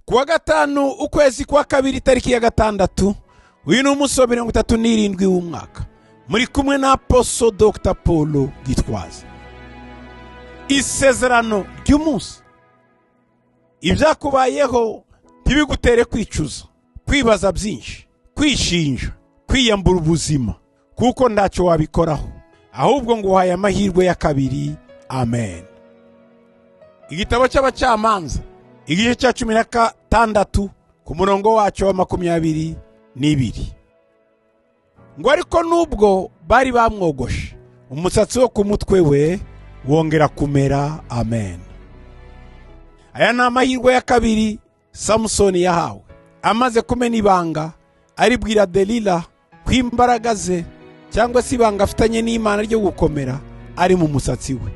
kuwa gatanu ukwezi kwa kabiri tariki ya gatandatu uyu ni umunsi wa 37 w'umwaka muri kumwe na Apostle Dr. Paul Gitwaza. Isezerano ry'umunsi: ibyakubayeho ntibigutere kwicuza, kwibaza byinshi, kwishinja, kwiyambura ubuzima, kuko ntacyo wabikoraho, ahubwo ngo uhaye amahirwe ya kabiri. Amen. Igitabo cy'abacamanza igice cya 16 ku murongo wacyo wa 22. Ngo ariko nubwo bari bamwogoshe, umusatsi wo ku mutwe we wongera kumera. Amen. Aya ni amahirwe ya kabiri Samsoni yahawe amaze kumena ibanga aribwira Delila ko imbaraga ze cyangwa se ibanga afitanye n'Imana ryo gukomera ari mu musatsi we.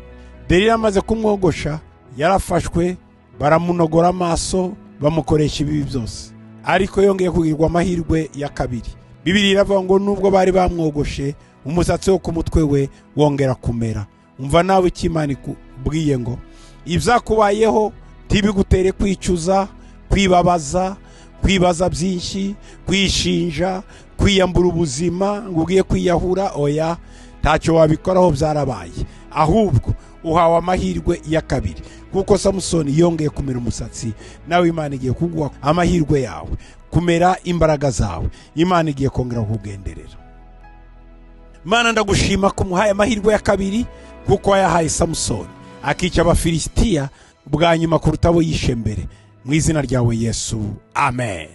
Delila amaze kumwogosha yarafashwe, baramunogora amaso, bamukoresha ibi byose, ariko yongeye kugirwa amahirwe ya kabiri. Bibiliya iravuga ngo nubwo bari bamwogoshe, umusatsi wo ku mutwe we wongera kumera. Umva nawe Imana ikubwiye ngo ibyakubayeho ntibigutere kwicuza, kwibabaza, kwibaza byinshi, kwishinja, kwiyambura ubuzima ngo ugiye kwiyahura. Oya, ntacyo wabikoraho, byarabaye, ahubwo uhawe amahirwe ya kabiri, kuko Samsoni yongeye kumera umusatsi. Nawe Imana igiye kuguha amahirwe yawe, kumera imbaraga zawe. Imana igiye kongera kugenderera. Mana, ndagushima ko muhaye amahirwe ya kabiri, kuko yahaye Samsoni akica Abafilisitiya bwa nyuma kuruta abo yishe mbere. Mu izina ryawe Yesu, amen.